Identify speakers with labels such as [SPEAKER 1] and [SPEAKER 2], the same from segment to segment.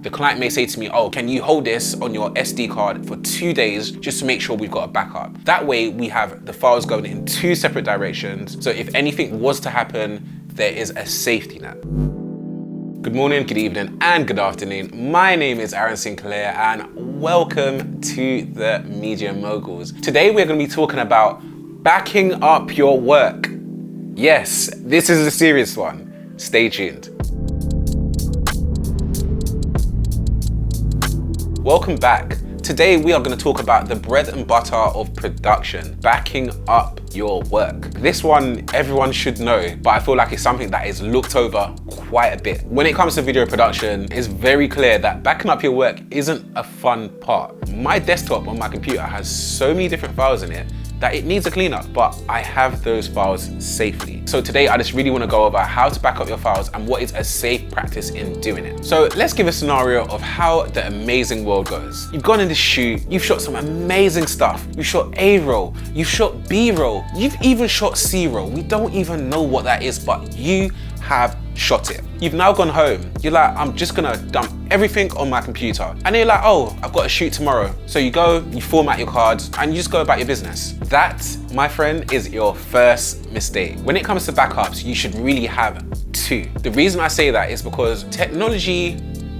[SPEAKER 1] The client may say to me, oh, can you hold this on your SD card for 2 days just to make sure we've got a backup? That way we have the files going in 2 separate directions. So if anything was to happen, there is a safety net. Good morning, good evening, and good afternoon. My name is Sinclair and welcome to the Media Moguls. Today we're going to be talking about backing up your work. Yes, this is a serious one. Stay tuned. Welcome back. Today we are going to talk about the bread and butter of production, backing up your work. This one everyone should know, but I feel like it's something that is looked over quite a bit. When it comes to video production, it's very clear that backing up your work isn't a fun part. My desktop on my computer has so many different files in it that it needs a cleanup, but I have those files safely. So today I just really want to go over how to back up your files and what is a safe practice in doing it. So let's give a scenario of how the amazing world goes. You've gone in the shoot, you've shot some amazing stuff. You shot A-roll, you've shot B-roll, you've even shot C-roll. We don't even know what that is, but you have shot it. You've now gone home. You're like, I'm just gonna dump everything on my computer. And you're like, oh, I've got a shoot tomorrow. So you go, you format your cards, and you just go about your business. That, my friend, is your first mistake. When it comes to backups, you should really have 2. The reason I say that is because technology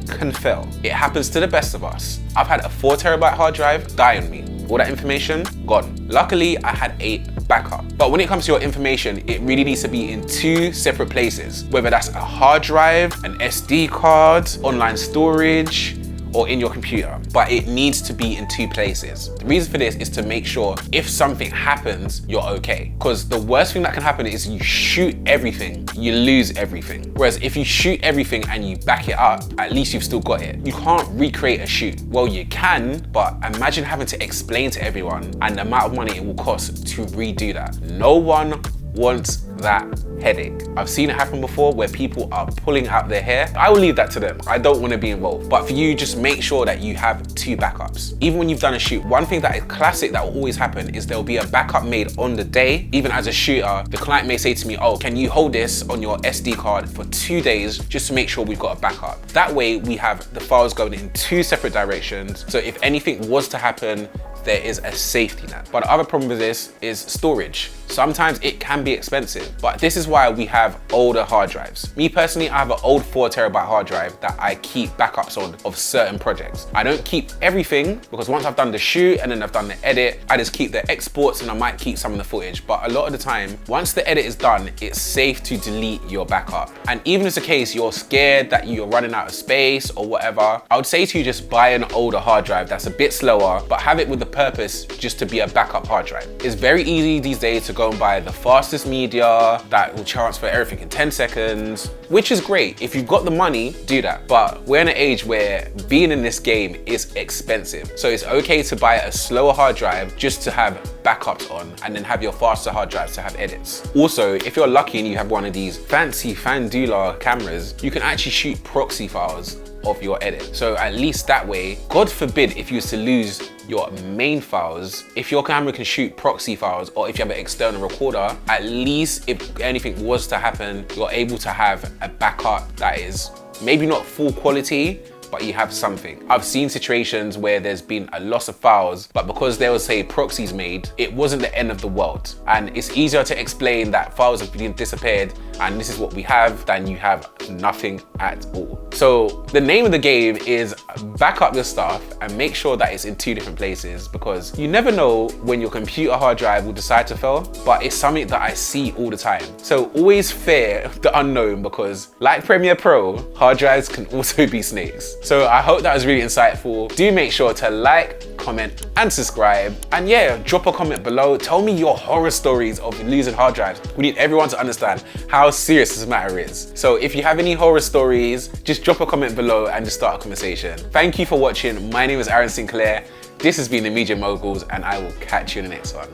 [SPEAKER 1] can fail. It happens to the best of us. I've had a 4 terabyte hard drive die on me. All that information, gone. Luckily, I had a backup. But when it comes to your information, it really needs to be in 2 separate places, whether that's a hard drive, an SD card, online storage, or in your computer, but it needs to be in 2 places. The reason for this is to make sure if something happens, you're okay. Because the worst thing that can happen is you shoot everything, you lose everything. Whereas if you shoot everything and you back it up, at least you've still got it. You can't recreate a shoot. Well, you can, but imagine having to explain to everyone and the amount of money it will cost to redo that. No one wants that headache. I've seen it happen before where people are pulling out their hair. I will leave that to them. I don't want to be involved. But for you, just make sure that you have 2 backups. Even when you've done a shoot, one thing that is classic that will always happen is there'll be a backup made on the day. Even as a shooter, the client may say to me, oh, can you hold this on your SD card for 2 days just to make sure we've got a backup? That way we have the files going in 2 separate directions. So if anything was to happen, there is a safety net. But the other problem with this is storage. Sometimes it can be expensive, but this is why we have older hard drives. Me personally, I have an old 4 terabyte hard drive that I keep backups on of certain projects. I don't keep everything because once I've done the shoot and then I've done the edit, I just keep the exports and I might keep some of the footage. But a lot of the time, once the edit is done, it's safe to delete your backup. And even if it's the case, you're scared that you're running out of space or whatever, I would say to you just buy an older hard drive that's a bit slower, but have it with the purpose just to be a backup hard drive. It's very easy these days to go and buy the fastest media that will transfer everything in 10 seconds, which is great. If you've got the money, do that. But we're in an age where being in this game is expensive. So it's okay to buy a slower hard drive just to have backups on and then have your faster hard drives to have edits. Also, if you're lucky and you have one of these fancy Fandula cameras, you can actually shoot proxy files of your edit. So at least that way, God forbid if you was to lose your main files, if your camera can shoot proxy files or if you have an external recorder, at least if anything was to happen, you're able to have a backup that is maybe not full quality, but you have something. I've seen situations where there's been a loss of files, but because there was, say, proxies made, it wasn't the end of the world. And it's easier to explain that files have been disappeared and this is what we have than you have nothing at all. So the name of the game is back up your stuff and make sure that it's in 2 different places, because you never know when your computer hard drive will decide to fail, but it's something that I see all the time. So always fear the unknown, because like Premiere Pro, hard drives can also be snakes. So I hope that was really insightful. Do make sure to like, comment, and subscribe. And yeah, drop a comment below. Tell me your horror stories of losing hard drives. We need everyone to understand how serious this matter is. So if you have any horror stories, just drop a comment below and just start a conversation. Thank you for watching. My name is Sinclair. This has been the Media Moguls, and I will catch you in the next one.